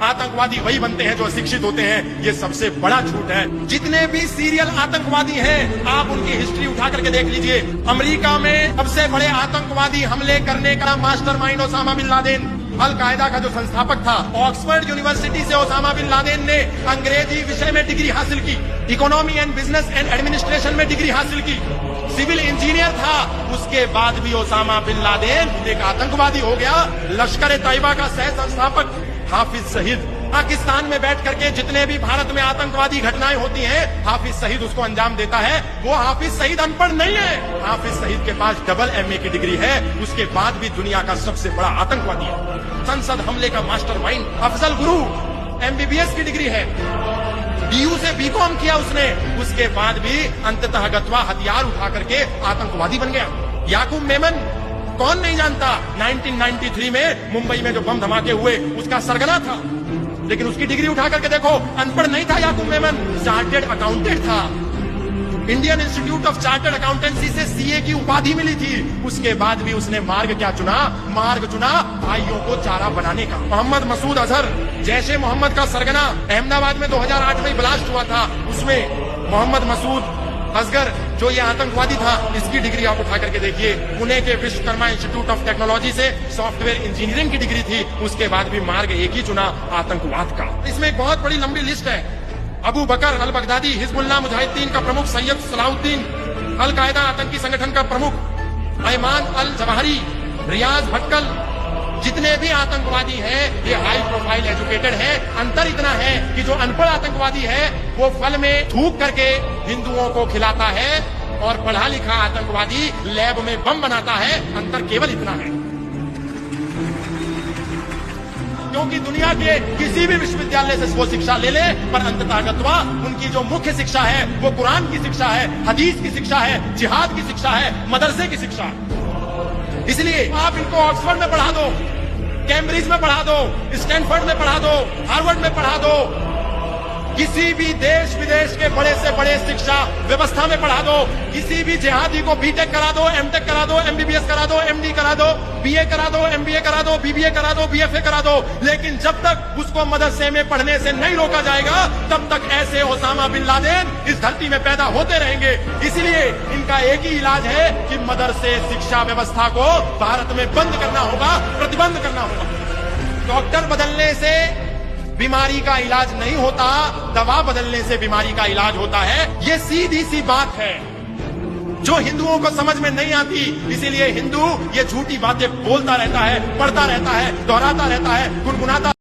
आतंकवादी वही बनते हैं जो शिक्षित होते हैं, ये सबसे बड़ा झूठ है। जितने भी सीरियल आतंकवादी हैं, आप उनकी हिस्ट्री उठा करके देख लीजिए। अमेरिका में सबसे बड़े आतंकवादी हमले करने का मास्टरमाइंड ओसामा बिन लादेन, अल कायदा का जो संस्थापक था। ऑक्सफोर्ड यूनिवर्सिटी से ओसामा बिन लादेन ने अंग्रेजी विषय में डिग्री हासिल की, economy and business and administration में डिग्री हासिल की, सिविल इंजीनियर था। उसके बाद भी ओसामा बिन लादेन एक आतंकवादी हो गया। लश्कर तैयबा का सह संस्थापक हाफिज सईद पाकिस्तान में बैठ करके जितने भी भारत में आतंकवादी घटनाएं होती हैं, हाफिज सईद उसको अंजाम देता है। वो हाफिज सईद अनपढ़ नहीं है, हाफिज सईद के पास डबल MA की डिग्री है, उसके बाद भी दुनिया का सबसे बड़ा आतंकवादी है। संसद हमले का मास्टरमाइंड अफजल गुरु MBBS की डिग्री है, DU से BCom किया उसने, उसके बाद भी अंततः गत्वा हथियार उठा करके आतंकवादी बन गया। याकूब मेमन कौन नहीं जानता, 1993 में मुंबई में जो बम धमाके हुए उसका सरगना था, लेकिन उसकी डिग्री उठा करके देखो, अनपढ़ नहीं था याकूब मेमन, चार्टेड अकाउंटेंट था। Indian institute of chartered accountancy से CA की उपाधि मिली थी। उसके बाद भी उसने मार्ग क्या चुना? मार्ग चुना भाइयों को चारा बनाने का। मोहम्मद मसूद अजहर जैशे मोहम्मद का सरगना, अहमदाबाद में 2008 में ब्लास्ट हुआ था, उसमें मोहम्मद मसूद असगर जो ये आतंकवादी था, इसकी डिग्री आप उठा करके देखिए। पुणे के विश्वकर्मा इंस्टीट्यूट ऑफ टेक्नोलॉजी से सॉफ्टवेयर इंजीनियरिंग की डिग्री थी, उसके बाद भी मार्ग एक ही चुना, आतंकवाद का। इसमें एक बहुत बड़ी लंबी लिस्ट है। अबू बकर अल बगदादी हिजबुल्लाह मुजाहिदीन का प्रमुख, सैयद सलाहुद्दीन अल कायदा आतंकी संगठन का प्रमुख, अयमान अल जवाहरी, रियाज भटकल, जितने भी आतंकवादी हैं ये हाई प्रोफाइल एजुकेटेड हैं। अंतर इतना है कि जो अनपढ़ आतंकवादी है वो फल में थूक करके हिंदुओं को खिलाता है, और पढ़ा लिखा आतंकवादी लैब में बम बनाता है। अंतर केवल इतना है, क्योंकि दुनिया के किसी भी विश्वविद्यालय से वो शिक्षा ले ले, पर अंततः उनकी जो मुख्य शिक्षा है वो कुरान की शिक्षा है, हदीस की शिक्षा है, जिहाद की शिक्षा है, मदरसे की शिक्षा है। इसलिए आप इनको ऑक्सफोर्ड में पढ़ा दो, कैम्ब्रिज में पढ़ा दो, स्टैनफोर्ड में पढ़ा दो, हार्वर्ड में पढ़ा दो, किसी भी देश विदेश के बड़े से बड़े शिक्षा व्यवस्था में पढ़ा दो, किसी भी जिहादी को BTech करा दो, MTech करा दो, MBBS करा दो, MD करा दो, BA करा दो, MBA करा दो, BBA करा दो, BFA करा दो, लेकिन जब तक उसको मदरसे में पढ़ने से नहीं रोका जाएगा, तब तक ऐसे ओसामा बिन लादेन इस धरती में पैदा होते रहेंगे। इसलिए इनका एक ही इलाज है कि मदरसे शिक्षा व्यवस्था को भारत में बंद करना होगा, प्रतिबंध करना होगा। डॉक्टर बदलने से बीमारी का इलाज नहीं होता, दवा बदलने से बीमारी का इलाज होता है। ये सीधी सी बात है जो हिंदुओं को समझ में नहीं आती। इसीलिए हिंदू ये झूठी बातें बोलता रहता है, पढ़ता रहता है, दोहराता रहता है, गुनगुनाता